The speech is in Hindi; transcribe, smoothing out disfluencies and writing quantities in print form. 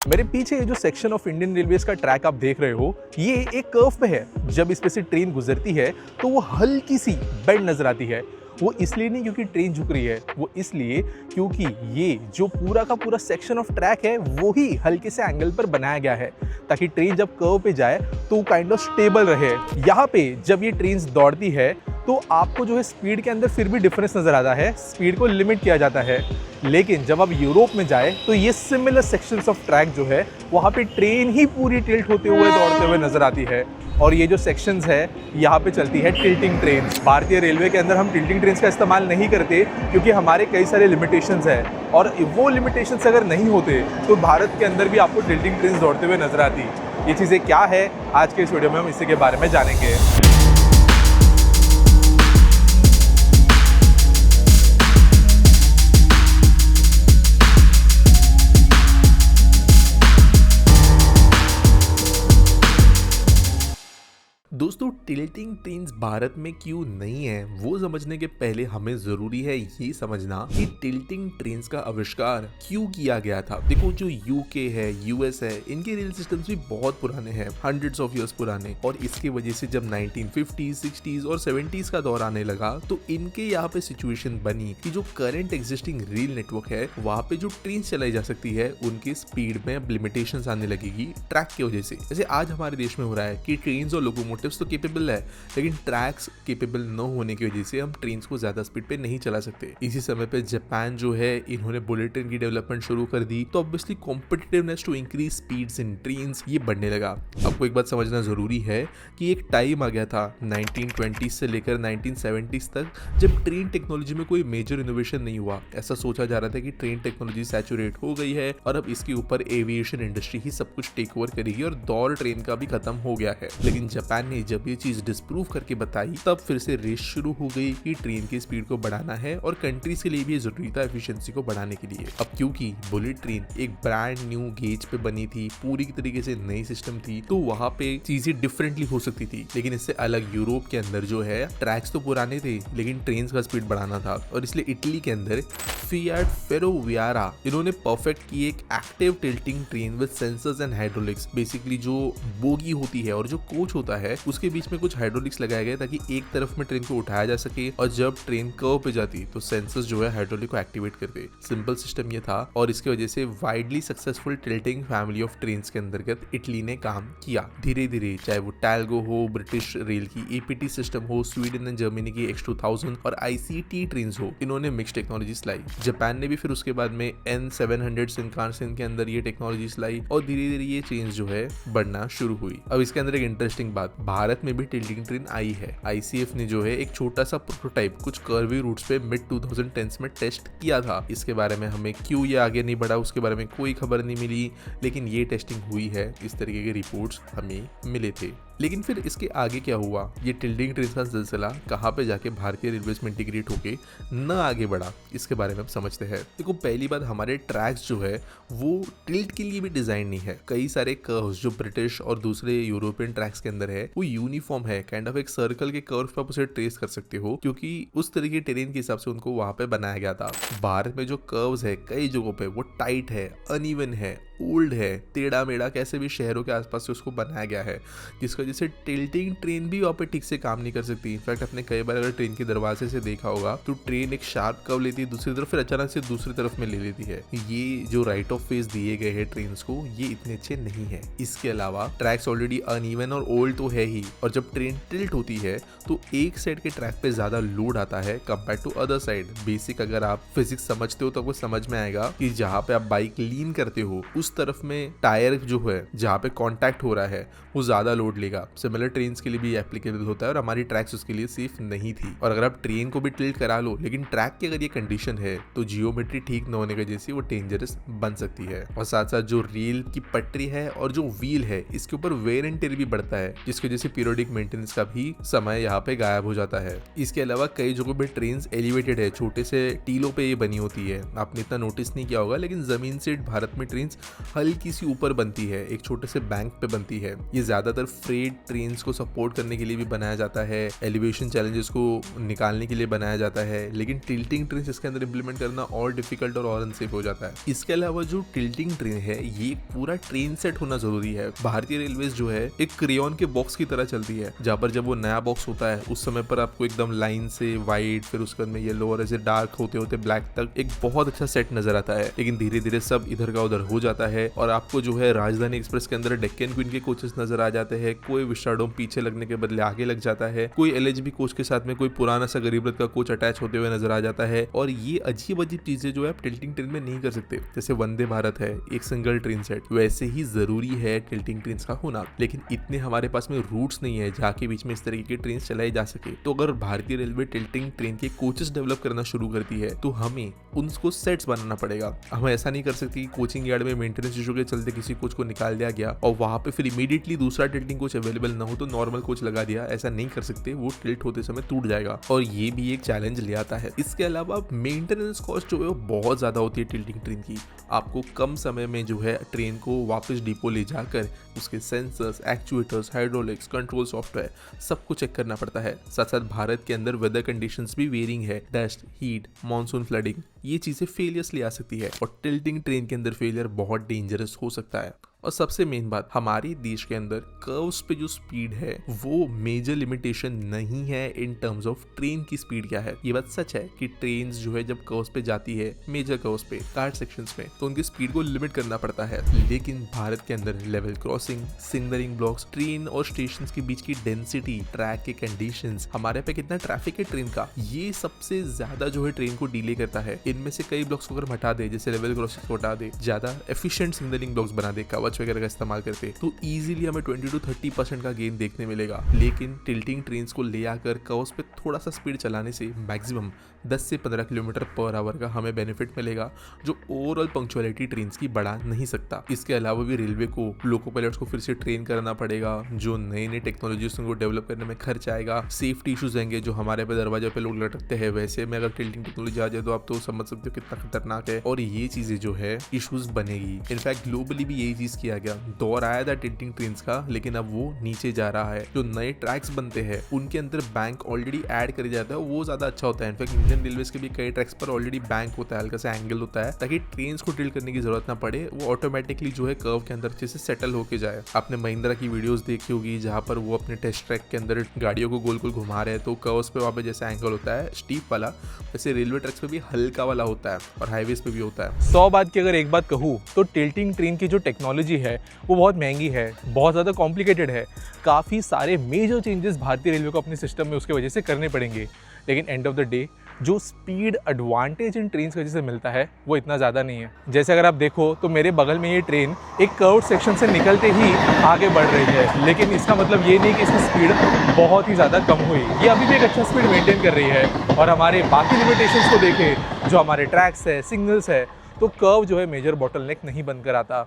मेरे पीछे ये जो सेक्शन ऑफ इंडियन रेलवेज का ट्रैक आप देख रहे हो, ये एक कर्व पे है। जब इस पे से ट्रेन गुजरती है तो वो हल्की सी बेंड नजर आती है। वो इसलिए नहीं क्योंकि ट्रेन झुक रही है, वो इसलिए क्योंकि ये जो पूरा का पूरा सेक्शन ऑफ ट्रैक है वो ही हल्के से एंगल पर बनाया गया है, ताकि ट्रेन जब कर्व पे जाए तो वो काइंड ऑफ स्टेबल रहे। यहाँ पे जब ये ट्रेन दौड़ती है तो आपको जो है स्पीड के अंदर फिर भी डिफरेंस नजर आता है, स्पीड को लिमिट किया जाता है। लेकिन जब आप यूरोप में जाए तो ये सिमिलर सेक्शंस ऑफ ट्रैक जो है वहाँ पे ट्रेन ही पूरी टिल्ट होते हुए दौड़ते हुए नजर आती है। और ये जो सेक्शंस है यहाँ पे चलती है टिल्टिंग ट्रेन। भारतीय रेलवे के अंदर हम टिल्टिंग ट्रेन का इस्तेमाल नहीं करते क्योंकि हमारे कई सारे लिमिटेशंस हैं, और वो लिमिटेशंस अगर नहीं होते तो भारत के अंदर भी आपको टिल्टिंग ट्रेन दौड़ते हुए नजर आती। ये चीज़ें क्या है, आज के इस वीडियो में हम इसी के बारे में जानेंगे। दोस्तों, टिल्टिंग ट्रेन्स भारत में क्यों नहीं है वो समझने के पहले हमें जरूरी है ये समझना कि टिल्टिंग ट्रेन्स का आविष्कार क्यों किया गया था। देखो, जो यूके है, यूएस है, इनके रेल सिस्टम्स भी बहुत पुराने हैं, हंड्रेड्स ऑफ इयर्स पुराने। और इसकी वजह से जब 1950s, 60s और 70s का दौर आने लगा तो इनके यहाँ पे सिचुएशन बनी कि जो करंट एग्जिस्टिंग रेल नेटवर्क है वहाँ पे जो ट्रेन चलाई जा सकती है उनकी स्पीड में लिमिटेशंस आने लगेगी ट्रैक की वजह से। जैसे आज हमारे देश में हो रहा है कि ट्रेन और लोकोमोटिव तो केपेबल है, लेकिन ट्रैक्स केपेबल न होने की वजह से हम ट्रेन को ज्यादा स्पीड पे नहीं चला सकते। इसी समय पे जापान जो है, इन्होंने बुलेट ट्रेन की डेवलपमेंट शुरू कर दी, तो obviously competitiveness to increase speeds in trains ये बढ़ने लगा। आपको एक बात समझना जरूरी है कि एक टाइम आ गया था 1920 से लेकर 1970s तक जब ट्रेन टेक्नोलॉजी में कोई मेजर इनोवेशन नहीं हुआ। ऐसा सोचा जा रहा था कि ट्रेन टेक्नोलॉजी सैचुरेट हो गई है और अब इसके ऊपर एविएशन इंडस्ट्री ही सब कुछ टेक ओवर करेगी और दौर ट्रेन का भी खत्म हो गया है। लेकिन जापान ने जब ये चीज डिस्प्रूव करके बताई तब फिर से रेस शुरू हो गई कि ट्रेन की स्पीड को बढ़ाना है, और कंट्रीज के लिए भी जरूरी था एफिशिएंसी को बढ़ाने के लिए। अब क्योंकि बुलेट ट्रेन एक ब्रांड न्यू गेज पे बनी थी, पूरी तरीके से नई सिस्टम थी, तो वहां पे चीजें डिफरेंटली हो सकती थी। लेकिन इससे अलग यूरोप के अंदर जो है ट्रैक्स तो पुराने थे लेकिन ट्रेन का स्पीड बढ़ाना था, और इसलिए इटली के अंदर फिएट फेरोवियारा इन्होंने परफेक्ट की एक active tilting train with sensors and hydraulics. Basically जो बोगी होती है और जो कोच होता है उसके बीच में कुछ हाइड्रोलिक्स लगाए गए ताकि एक तरफ में ट्रेन को उठाया जा सके, और जब ट्रेन कर्व पे जाती तो सेंसर्स जो है हाइड्रोलिक को एक्टिवेट कर दे। सिंपल सिस्टम ये था, और इसकी वजह से widely successful tilting family of trains के अंतर्गत इटली ने काम किया। धीरे धीरे चाहे वो टैल्गो हो, ब्रिटिश रेल की एपीटी सिस्टम हो, स्वीडन एंड जर्मनी की X2000 और आईसीटी ट्रेन हो, इन्होंने मिक्स टेक्नोलॉजीज लाई। जापान ने भी फिर उसके बाद में N700 शिनकानसेन के अंदर ये टेक्नोलॉजीज लाई, और धीरे धीरे ये चेंज जो है बढ़ना शुरू हुई। अब इसके अंदर एक इंटरेस्टिंग बात, भारत में भी टिल्टिंग ट्रेन आई है। आईसीएफ ने जो है एक छोटा सा प्रोटोटाइप कुछ कर्वी रूट्स पे मिड 2010s में टेस्ट किया था। इसके बारे में हमें क्यों ये आगे नहीं बढ़ा उसके बारे में कोई खबर नहीं मिली, लेकिन ये टेस्टिंग हुई है, इस तरीके के रिपोर्ट्स हमें मिले थे। लेकिन फिर इसके आगे क्या हुआ, ये टिल्टिंग ट्रेन का सिलसिला कहाँ पे जाके भारतीय रेलवे में इंटीग्रेट होके न आगे बढ़ा, इसके बारे में हम समझते हैं। देखो, पहली बात, हमारे ट्रैक्स जो है वो टिल्ट के लिए भी डिजाइन नहीं है। कई सारे कर्व्स जो ब्रिटिश और दूसरे यूरोपियन ट्रैक्स के अंदर है वो यूनिफॉर्म है, काइंड ऑफ एक सर्कल के कर्व पे आप उसे ट्रेस कर सकते हो, क्योंकि उस तरीके टेरेन के हिसाब से उनको वहां पे बनाया गया था। भारत में जो कर्व्स है कई जगहों पे वो टाइट है, अनइवन है, ओल्ड है, टेढ़ा मेढ़ा कैसे भी शहरों के आसपास से उसको बनाया गया है, जिसकी वजह से टिल्टिंग ट्रेन भी वहाँ पे ठीक से काम नहीं कर सकती। इनफैक्ट आपने कई बार अगर ट्रेन के दरवाजे से देखा होगा तो ट्रेन एक शार्प कर्व लेती है दूसरी तरफ, फिर अचानक से दूसरी तरफ में ले लेती है। ये जो राइट ऑफ फेस दिए गए हैं ट्रेन को, ये इतने अच्छे नहीं है। इसके अलावा ट्रैक्स ऑलरेडी अनइवन और ओल्ड तो है ही, और जब ट्रेन टिल्ट होती है तो एक साइड के ट्रैक पे ज्यादा लोड आता है compare to other side. Basic अगर आप फिजिक्स समझते हो तो आपको समझ में आएगा कि जहाँ पे आप बाइक लीन करते हो उस तरफ में टायर जो है जहाँ पे कांटेक्ट हो रहा है वो ज्यादा लोड लेगा। सिमिलर ट्रेन के लिए भी एप्लीकेबल होता है, और हमारी ट्रैक्स उसके लिए सेफ नहीं थी। और अगर आप ट्रेन को भी टिल्ट करा लो लेकिन ट्रैक की अगर ये कंडीशन है तो जियोमेट्री ठीक न होने की वजह से वो डेंजरस बन सकती है। और साथ साथ जो रेल की पटरी है और जो व्हील है इसके ऊपर वेयर एंड टेयर भी बढ़ता है, जिसकी वजह से पीरियोडिक मेंटेनेंस का भी समय यहाँ पे गायब हो जाता है। इसके अलावा कई जगहों पे ट्रेन एलिवेटेड है, छोटे से टीलों पे ये बनी होती है। आपने इतना नोटिस नहीं किया होगा, लेकिन जमीन से भारत में ट्रेन हल्की सी ऊपर बनती है, एक छोटे से बैंक पे बनती है। ये ज्यादातर फ्रेट ट्रेन्स को सपोर्ट करने के लिए भी बनाया जाता है, एलिवेशन चैलेंजेस को निकालने के लिए बनाया जाता है, लेकिन टिल्टिंग ट्रेन इसके अंदर इंप्लीमेंट करना और डिफिकल्ट और अनसेफ हो जाता है। इसके अलावा जो टिल्टिंग ट्रेन है ये पूरा ट्रेन सेट होना जरूरी है। भारतीय रेलवेज जो है एक क्रेयॉन के बॉक्स की तरह चलती है, जहाँ पर जब वो नया बॉक्स होता है उस समय पर आपको एकदम लाइन से व्हाइट, फिर उसके बाद में येलो और ऐसे डार्क होते होते ब्लैक तक एक बहुत अच्छा सेट नजर आता है। लेकिन धीरे धीरे सब इधर का उधर हो जाता है और आपको जो है राजधानी एक्सप्रेस के अंदर डेक्कन क्वीन के कोचेस नजर आ जाते हैं। कोई विस्टाडोम पीछे लगने के बदले आगे लग जाता है, कोई एलएचबी कोच के साथ में कोई पुराना सा गरीब रथ का कोच अटैच होते हुए नजर आ जाता है। और ये अजीब अजीब चीजें जो है आप टिल्टिंग ट्रेन में नहीं कर सकते। जैसे वंदे भारत है एक सिंगल ट्रेन सेट, वैसे ही जरूरी है टिल्टिंग ट्रेन का होना। लेकिन इतने हमारे पास में रूट्स नहीं है जहाँ के बीच में इस तरीके की ट्रेन चलाई जा सके। तो अगर भारतीय रेलवे टिल्टिंग ट्रेन के कोचेस डेवलप करना शुरू करती है तो हमें उनको सेट्स बनाना पड़ेगा। हम ऐसा नहीं कर सकते कि कोचिंग यार्ड में मेंटेनेंस इशू के चलते किसी कोच को निकाल दिया गया और वहां पे फिर इमीडिएटली दूसरा टिल्टिंग कोच अवेलेबल ना हो तो नॉर्मल कोच लगा दिया। ऐसा नहीं कर सकते, वो टिल्ट होते समय टूट जाएगा और ये भी एक चैलेंज ले आता है। इसके अलावा मेंटेनेंस कॉस्ट जो है वो बहुत ज्यादा होती है टिल्टिंग ट्रेन की। आपको कम समय में जो है ट्रेन को वापस डिपो ले जाकर उसके sensors, actuators, hydraulics, control software सबको चेक करना पड़ता है। साथ साथ भारत के अंदर वेदर कंडीशंस भी वेरिंग है, डस्ट, हीट, मानसून, फ्लडिंग, ये चीजें फेलियर्स ले आ सकती है और टिल्टिंग ट्रेन के अंदर फेलियर बहुत डेंजरस हो सकता है। और सबसे मेन बात, हमारे देश के अंदर कर्व्स पे जो स्पीड है वो मेजर लिमिटेशन नहीं है इन टर्म्स ऑफ ट्रेन की स्पीड क्या है। ये बात सच है कि ट्रेन जो है जब कर्व्स पे जाती है, मेजर कर्व्स पे, कार्ड सेक्शंस में, तो उनकी स्पीड को लिमिट करना पड़ता है। लेकिन भारत के अंदर level crossing, signalling blocks, train और स्टेशन के बीच की डेंसिटी, ट्रैक के कंडीशंस, हमारे पे कितना ट्रैफिक है ट्रेन का, ये सबसे ज्यादा जो है ट्रेन को डिले करता है। इनमें से कई ब्लॉक्स को अगर हटा दे, जैसे लेवल क्रॉसिंग को हटा दे, ज्यादा एफिशिएंट सिग्नलिंग ब्लॉक्स बना दे, वगैरह का इस्तेमाल करते, तो इजीली हमें 20 to 30% का गेन देखने मिलेगा। लेकिन टिल्टिंग ट्रेन्स को ले आकर कर्व्स पे थोड़ा सा स्पीड चलाने से मैक्सिमम 10 से 15 किलोमीटर पर आवर का हमें बेनिफिट मिलेगा, जो ओवरऑल पंक्चुअलिटी ट्रेन्स की बढ़ा नहीं सकता। इसके अलावा भी रेलवे को लोको पायलट्स को फिर से ट्रेन करना पड़ेगा, जो नई नई टेक्नोलॉजीज को डेवलप करने में खर्च आएगा, सेफ्टी इशूज आएंगे, जो हमारे पे दरवाजे पे लोग लटकते हैं, वैसे में अगर टिल्टिंग टेक्नोलॉजी आ जाए तो आप तो समझ सकते हो कितना खतरनाक है। और ये चीजें जो है इशूज बनेगी। इनफैक्ट ग्लोबली भी यही चीज किया गया, दौर आया था टिल्टिंग ट्रेन्स का, लेकिन अब वो नीचे जा रहा है। जो नए ट्रैक्स बनते हैं उनके अंदर बैंक ऑलरेडी ऐड कर जाता है, वो ज्यादा अच्छा होता है। इनफैक्ट इंडियन रेलवेज के भी कई ट्रैक्स पर ऑलरेडी बैंक होता है, हल्का सा एंगल होता है, ताकि ट्रेन्स को टिल्ट करने की जरूरत ना पड़े, वो ऑटोमेटिकली जो है कर्व के अंदर अच्छे से सेटल होके जाए। आपने महिंद्रा की वीडियोस देखी होगी जहां पर वो अपने टेस्ट ट्रैक के अंदर गाड़ियों को गोल गोल घुमा रहे हैं, तो कर्व्स पे वहां पे जैसे एंगल होता है स्टीप वाला, वैसे रेलवे ट्रैक्स पे भी हल्का वाला होता है और हाईवेज पे भी होता है। 100 बात की अगर एक बात कहूँ तो टिल्टिंग ट्रेन की जो टेक्नोलॉजी है वो बहुत महंगी है, बहुत ज़्यादा कॉम्प्लिकेटेड है। काफ़ी सारे मेजर चेंजेस भारतीय रेलवे को अपने सिस्टम में उसके वजह से करने पड़ेंगे। लेकिन एंड ऑफ द डे जो स्पीड एडवांटेज इन ट्रेन की वजह से मिलता है वो इतना ज़्यादा नहीं है। जैसे अगर आप देखो तो मेरे बगल में ये ट्रेन एक कर्व्ड सेक्शन से निकलते ही आगे बढ़ रही है, लेकिन इसका मतलब ये नहीं कि इसकी स्पीड बहुत ही ज़्यादा कम हुई। ये अभी भी एक अच्छा स्पीड मेंटेन कर रही है। और हमारे बाकी लिमिटेशंस को देखें, जो हमारे ट्रैक्स है, सिग्नल्स है, तो कर्व जो है मेजर बॉटलनेक नहीं बनकर आता।